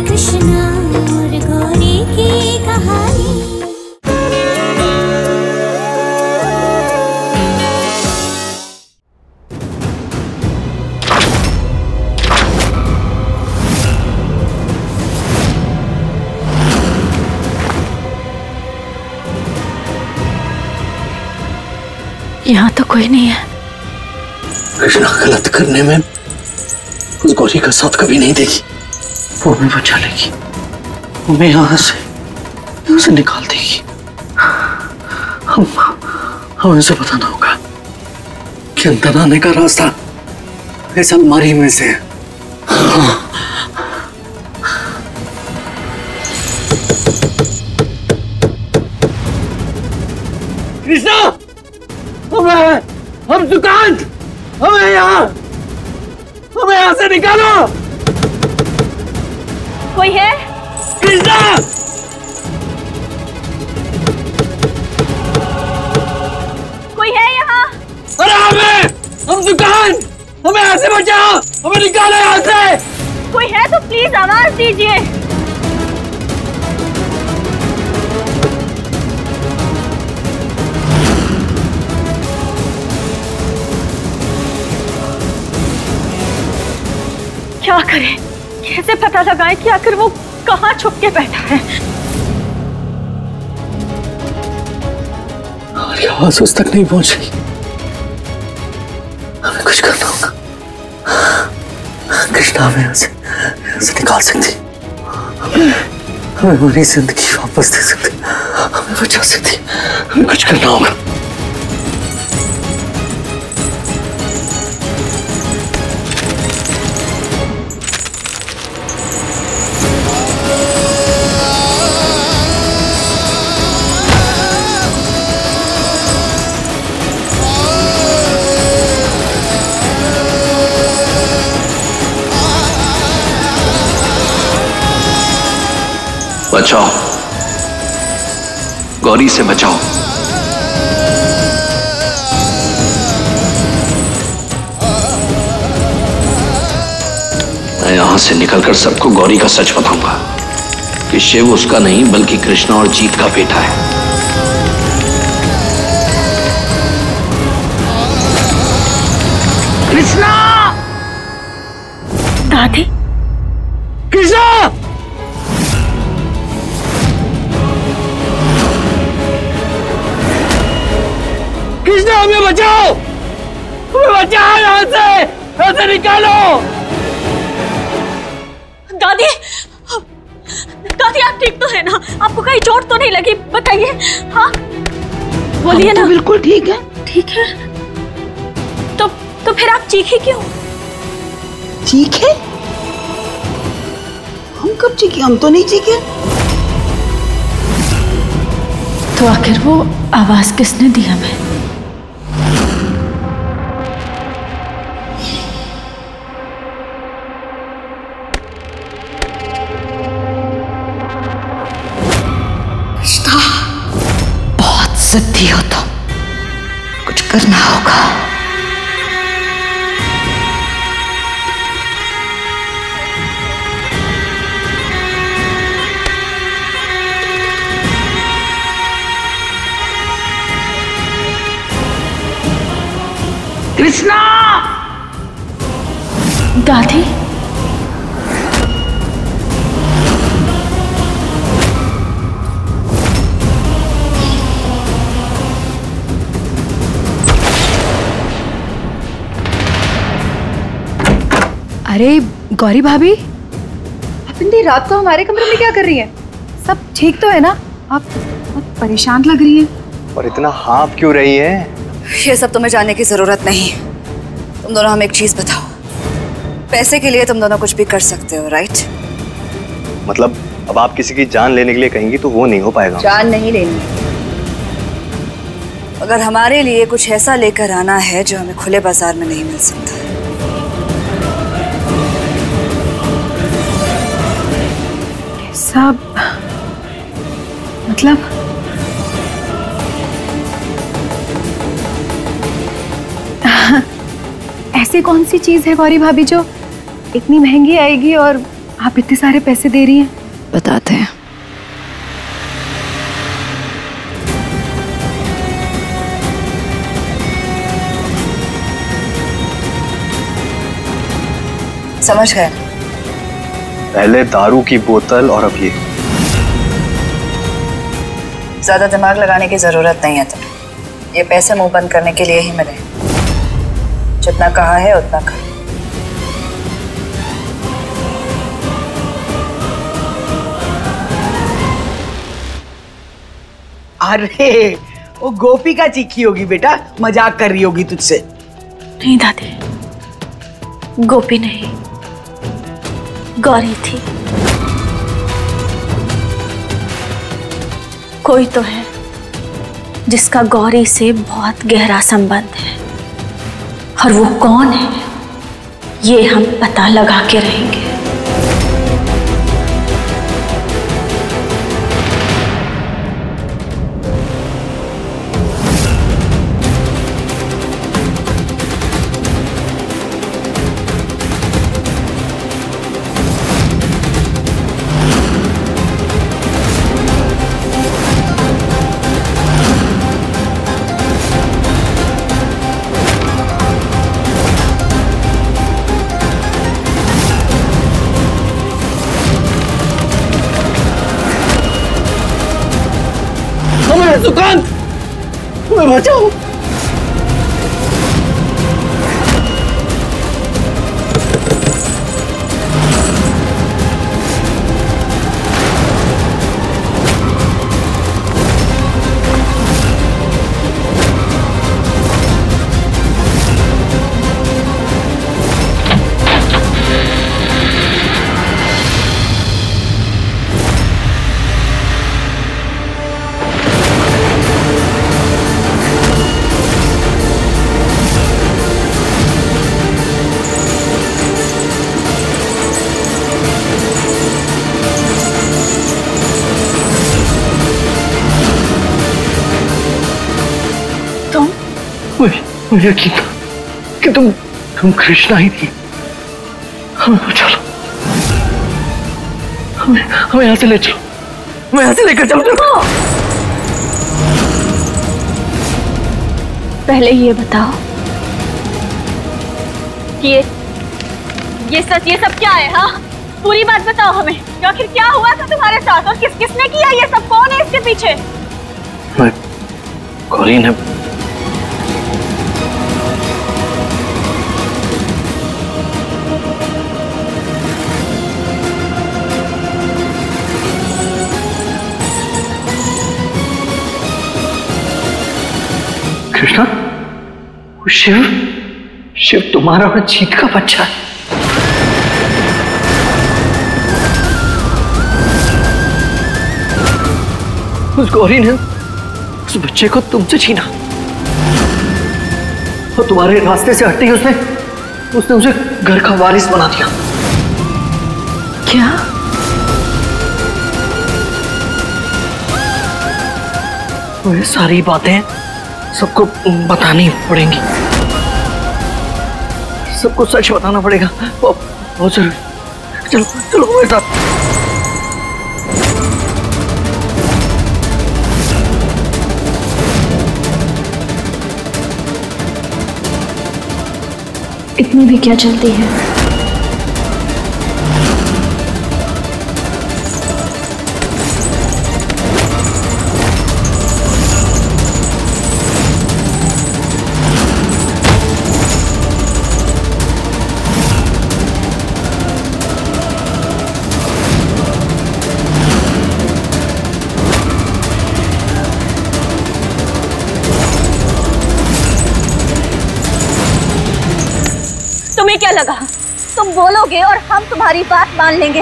कृष्णा और गौरी की कहानी। यहाँ तो कोई नहीं है। कृष्णा गलत करने में उस गौरी का साथ कभी नहीं देगी। वो हमें बचा लेगी, हमें यहाँ से निकाल देगी। हमें इसे बताना होगा कि अंदर आने का रास्ता इस अलमारी में से है। कृष्णा, हम दुकान, हमें यहाँ से निकालो। कोई है? कृष्णा! कोई है यहाँ? अरे हम दुकान, हमें यहाँ से बचाओ, हमें निकालो यहाँ से। कोई है तो प्लीज आवाज दीजिए। क्या करें, कैसे पता लगाएं कि आखिर वो कहाँ छुप के बैठा है? हमारी आवाज उस तक नहीं पहुंच रही, हमें कुछ करना होगा। कृष्णा हमें यहाँ से निकाल सकती, हमें हमारी जिंदगी वापस दे सकती, हमें बचा सकती। हमें कुछ करना होगा। बचाओ, गौरी से बचाओ। मैं यहां से निकलकर सबको गौरी का सच बताऊंगा कि शिव उसका नहीं बल्कि कृष्णा और जीत का बेटा है। कृष्णा! दादी! कृष्णा! कृष्णा, हमें बचाओ! हमें बचाओ, यहाँ से निकालो! दादी! दादी, आप ठीक तो है ना? आपको कहीं चोट तो नहीं लगी? बताइए। हाँ, बोलिए ना। बिल्कुल ठीक है। ठीक है तो फिर आप चीखी क्यों? चीखे? हम कब चीखे? हम तो नहीं चीखे। तो आखिर वो आवाज किसने दी हमें? बहुत जिद्दी हो तो कुछ करना होगा। कृष्णा! दादी! अरे गौरी भाभी, आप इतनी रात को हमारे कमरे में क्या कर रही हैं? सब ठीक तो है ना? आप बहुत परेशान लग रही हैं। और इतना हाँफ क्यों रही है? ये सब तुम्हें जानने की जरूरत नहीं। तुम दोनों हमें एक चीज बताओ, पैसे के लिए तुम दोनों कुछ भी कर सकते हो, राइट? मतलब अब आप किसी की जान लेने के लिए कहेंगी तो वो नहीं हो पाएगा। जान नहीं लेनी, अगर हमारे लिए कुछ ऐसा लेकर आना है जो हमें खुले बाजार में नहीं मिल सकता। सब मतलब ऐसी कौन सी चीज है गौरी भाभी जो इतनी महंगी आएगी और आप इतने सारे पैसे दे रही हैं? बताते हैं। समझ गए? पहले दारू की बोतल और अब ये। ज्यादा दिमाग लगाने की जरूरत नहीं है तुम्हें। ये पैसे मुंह बंद करने के लिए ही मिले। जितना कहा है उतना कर। अरे वो गोपी का चीखी होगी बेटा, मजाक कर रही होगी तुझसे। नहीं दादी, गोपी नहीं, गौरी थी। कोई तो है जिसका गौरी से बहुत गहरा संबंध है, और वो कौन है ये हम पता लगा के रहेंगे। सुकांत, हमें बचाओ। मुझे यकीन था कि तुम कृष्णा ही थी। हमें बचा लो, हमें यहाँ से ले चलो, हमें यहाँ से लेकर चलो। पहले ये बताओ कि ये सच, ये सब क्या है? हाँ, पूरी बात बताओ हमें। आखिर क्या हुआ था तुम्हारे साथ, और किसने किया ये सब? कौन है इसके पीछे? गौरी ने कृष्णा, वो शिव तुम्हारा और जीत का बच्चा है। उस गौरी ने उस बच्चे को तुमसे छीना, और तुम्हारे रास्ते से हटते ही उसने उसे घर का वारिस बना दिया। क्या? वो ये सारी बातें सबको बतानी पड़ेंगी, सबको सच बताना पड़ेगा, बहुत जरूरी। चलो चलो मेरे साथ। इतनी भी क्या जल्दी है? तुम्हें क्या लगा तुम बोलोगे और हम तुम्हारी बात मान लेंगे?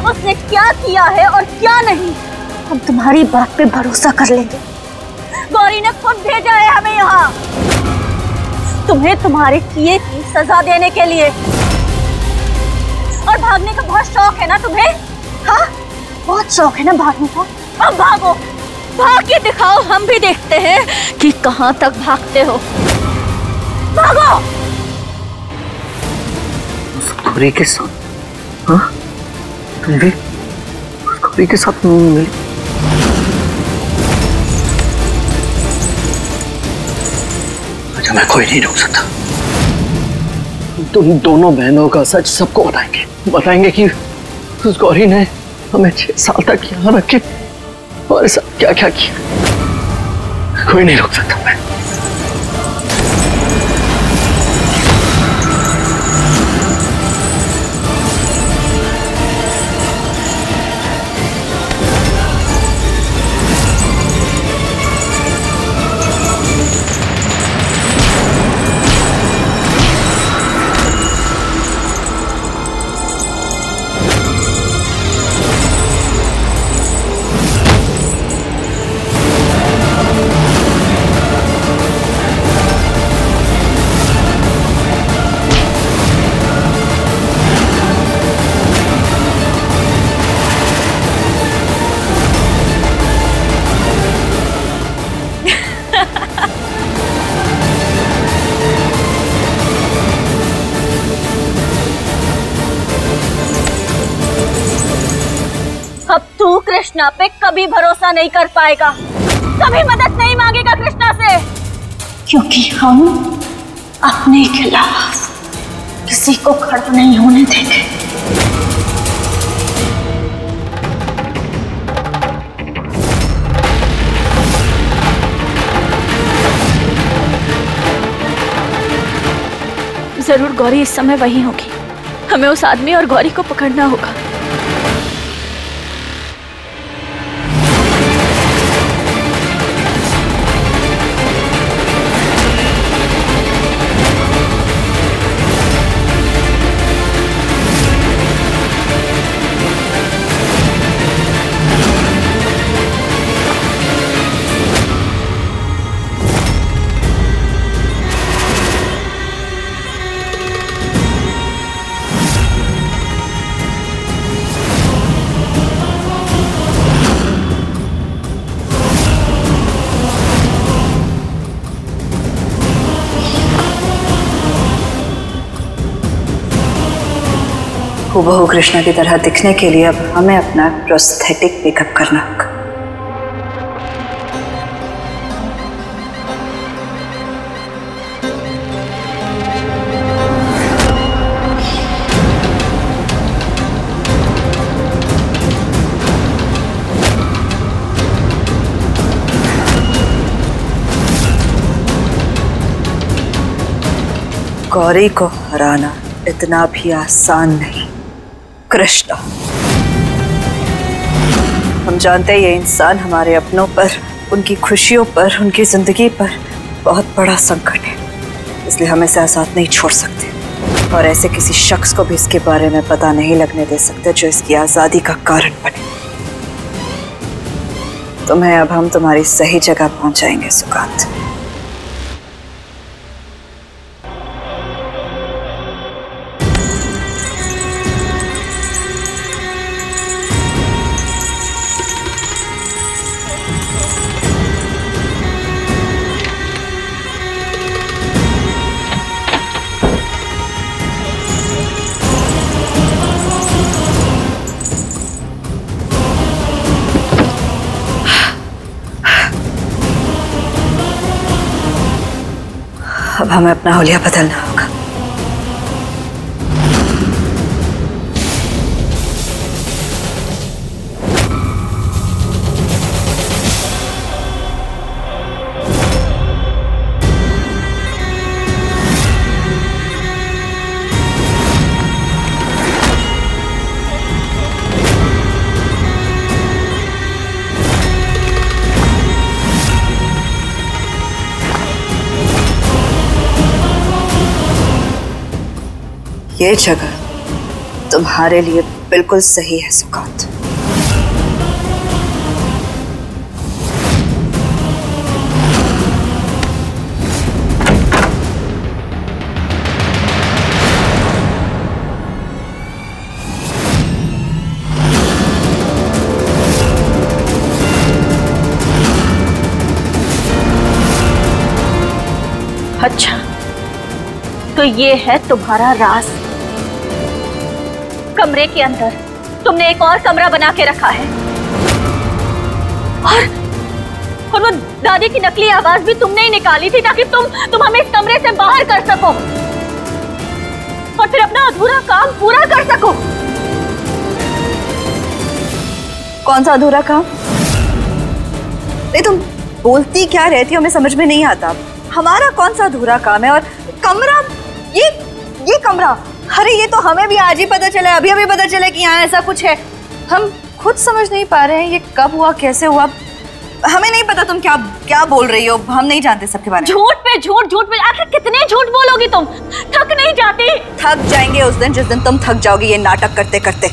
उसने क्या किया है और क्या नहीं, हम तुम्हारी बात पे भरोसा कर लेंगे। गौरी ने खुद भेजा है हमें यहाँ, तुम्हें तुम्हारे किए की सजा देने के लिए। और भागने का बहुत शौक है ना तुम्हें? हाँ, बहुत शौक है ना भागने का? अब भागो, भाग के दिखाओ, हम भी देखते हैं कि कहाँ तक भागते हो। भागो। गौरी के साथ हाँ, तुम भी उस गौरी के साथ मिली? अच्छा, मैं कोई नहीं रोक सकता। तुम दोनों बहनों का सच सबको बताएंगे कि उस गौरी ने हमें 6 साल तक यहाँ रख के और ऐसा क्या क्या किया। कोई नहीं रोक सकता मैं। अब तू कृष्णा पे कभी भरोसा नहीं कर पाएगा, कभी मदद नहीं मांगेगा कृष्णा से, क्योंकि हम अपने खिलाफ किसी को खड़ा नहीं होने देंगे। जरूर गौरी इस समय वहीं होगी, हमें उस आदमी और गौरी को पकड़ना होगा। हूबहू कृष्णा की तरह दिखने के लिए अब हमें अपना प्रोस्थेटिक मेकअप करना होगा। गौरी को हराना इतना भी आसान नहीं कृष्णा। हम जानते हैं ये इंसान हमारे अपनों पर, उनकी खुशियों पर, उनकी जिंदगी पर बहुत बड़ा संकट है, इसलिए हम इसे आजाद नहीं छोड़ सकते और ऐसे किसी शख्स को भी इसके बारे में पता नहीं लगने दे सकते जो इसकी आजादी का कारण बने। तुम्हें अब हम तुम्हारी सही जगह पहुंचाएंगे सुकांत। अब हमें अपना हुलिया बदलना होगा। ये जगह तुम्हारे लिए बिल्कुल सही है सुकांत। अच्छा, तो ये है तुम्हारा राज। कमरे के अंदर तुमने एक और कमरा बना के रखा है और वो दादी की नकली आवाज भी तुमने ही निकाली थी ताकि तुम हमें इस कमरे से बाहर कर सको और फिर अपना अधूरा काम पूरा कर सको। कौन सा अधूरा काम? नहीं, तुम बोलती क्या रहती हो, हमें समझ में नहीं आता। हमारा कौन सा अधूरा काम है? और कमरा, ये कमरा, अरे ये तो हमें भी आज ही पता चला, अभी अभी पता चला कि यहाँ ऐसा कुछ है। हम खुद समझ नहीं पा रहे हैं ये कब हुआ, कैसे हुआ। हमें नहीं पता तुम क्या बोल रही हो, हम नहीं जानते सबके बारे में। झूठ पे झूठ, आखिर कितने झूठ बोलोगी तुम? थक नहीं जाती? थक जाएंगे उस दिन जिस दिन तुम थक जाओगी ये नाटक करते करते।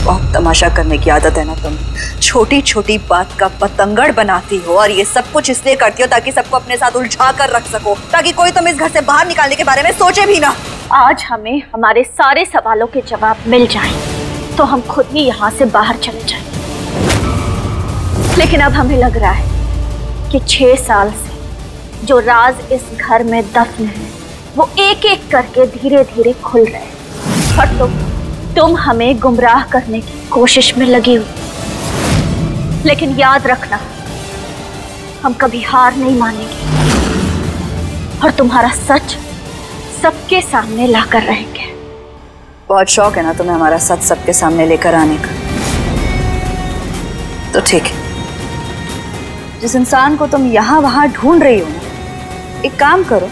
बहुत तमाशा करने की आदत है ना तुम, छोटी छोटी बात का पतंगड़ बनाती हो और ये सब कुछ इसलिए करती हो ताकि सबको अपने साथ उलझा कर रख सको, ताकि कोई तुम इस घर से बाहर निकालने के बारे में सोचे भी ना। आज हमें हमारे सारे सवालों के जवाब मिल जाएं तो हम खुद ही यहाँ से बाहर चले जाएंगे। लेकिन अब हमें लग रहा है कि 6 साल से जो राज इस घर में दफन है वो एक एक करके धीरे धीरे खुल रहे हैं और तुम हमें गुमराह करने की कोशिश में लगी हुई। लेकिन याद रखना, हम कभी हार नहीं मानेंगे और तुम्हारा सच सबके सामने लाकर रहेंगे। बहुत शौक है ना तुम्हें हमारा सच सबके सामने लेकर आने का। तो ठीक है, जिस इंसान को तुम यहाँ वहां ढूंढ रही हो ना, एक काम करो,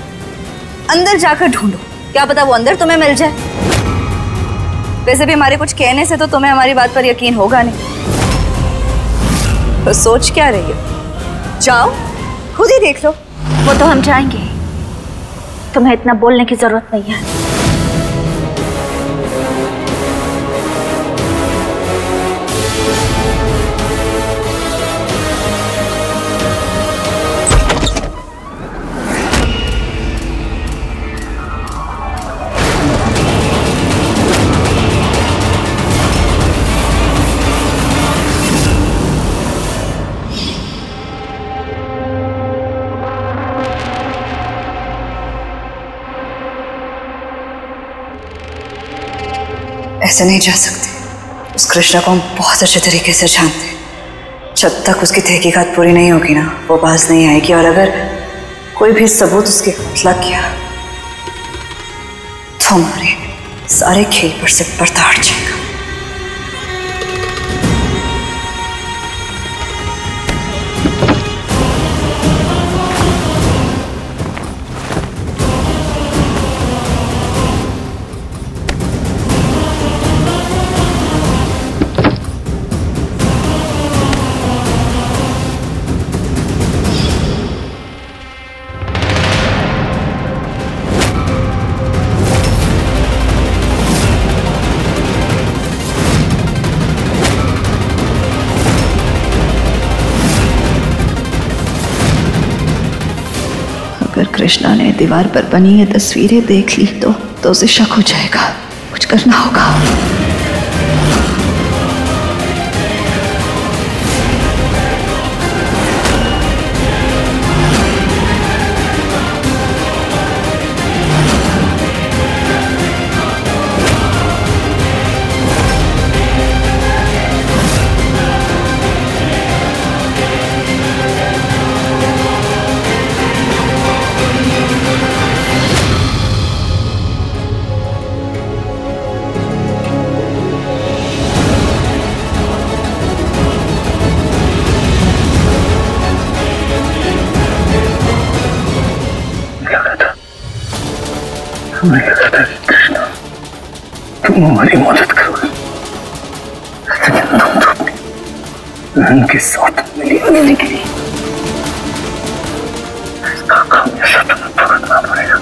अंदर जाकर ढूंढो, क्या पता वो अंदर तुम्हें मिल जाए। वैसे भी हमारे कुछ कहने से तो तुम्हें हमारी बात पर यकीन होगा नहीं, तो सोच क्या रही हो? जाओ खुद ही देख लो। वो तो हम जाएंगे, तुम्हें इतना बोलने की जरूरत नहीं है। ऐसे नहीं जा सकते। उस कृष्णा को हम बहुत अच्छे तरीके से जानते हैं। जब तक उसकी तहकीकात पूरी नहीं होगी ना, वो बाज नहीं आएगी। और अगर कोई भी सबूत उसके खिलाफ किया तो हमारे सारे खेल पर से पर्दा हट जाएगा। अगर कृष्णा ने दीवार पर बनी ये तस्वीरें देख ली तो उसे शक हो जाएगा। कुछ करना होगा। हमें लगा था कि कृष्णा तुम हमारी मदद करोगे, लेकिन तुम तो अपनी बहन के साथ मिली निकली। इसका खामियाजा तुम्हें भुगतना पड़ेगा।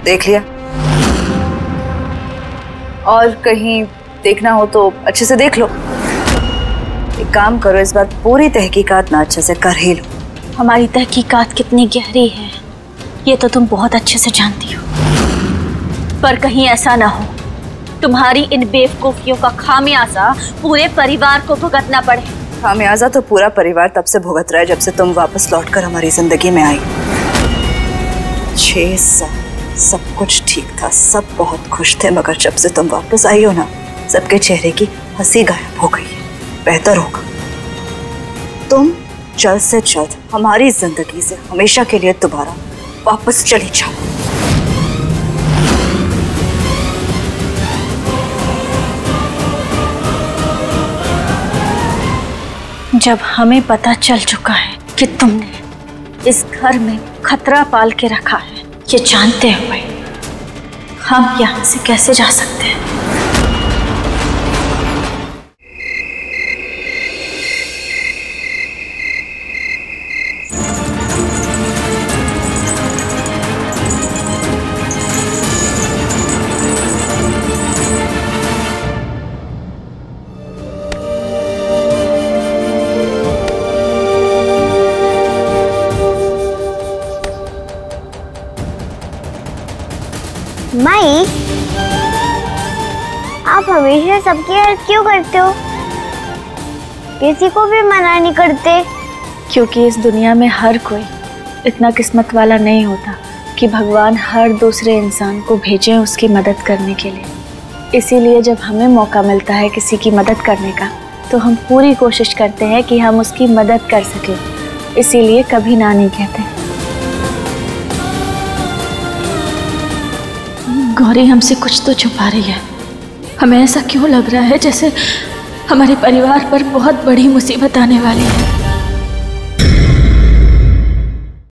देख लिया? और कहीं देखना हो तो अच्छे से देख लो। एक काम करो, इस बार पूरी तहकीकात ना अच्छे से कर ही लो। हमारी तहकीकात कितनी गहरी है ये तो तुम बहुत अच्छे से जानती हो, पर कहीं ऐसा ना हो तुम्हारी इन बेवकूफियों का खामियाजा पूरे परिवार को भुगतना पड़े। खामियाजा तो पूरा परिवार तब से भुगत रहा है जब से तुम वापस लौटकर हमारी जिंदगी में आई। 6 साल सब कुछ ठीक था, सब बहुत खुश थे, मगर जब से तुम वापस आई हो ना, सबके चेहरे की हंसी गायब हो गई है। बेहतर होगा तुम जल्द से जल्द हमारी जिंदगी से हमेशा के लिए दोबारा वापस चली जाओ। जब हमें पता चल चुका है कि तुमने इस घर में खतरा पाल के रखा है, ये जानते हुए हम यहाँ से कैसे जा सकते हैं? माई, आप हमेशा सबकी हेल्प क्यों करते हो? किसी को भी मना नहीं करते? क्योंकि इस दुनिया में हर कोई इतना किस्मत वाला नहीं होता कि भगवान हर दूसरे इंसान को भेजे उसकी मदद करने के लिए। इसीलिए जब हमें मौका मिलता है किसी की मदद करने का तो हम पूरी कोशिश करते हैं कि हम उसकी मदद कर सकें। इसीलिए कभी ना नहीं कहते। गौरी हमसे कुछ तो छुपा रही है। हमें ऐसा क्यों लग रहा है जैसे हमारे परिवार पर बहुत बड़ी मुसीबत आने वाली है।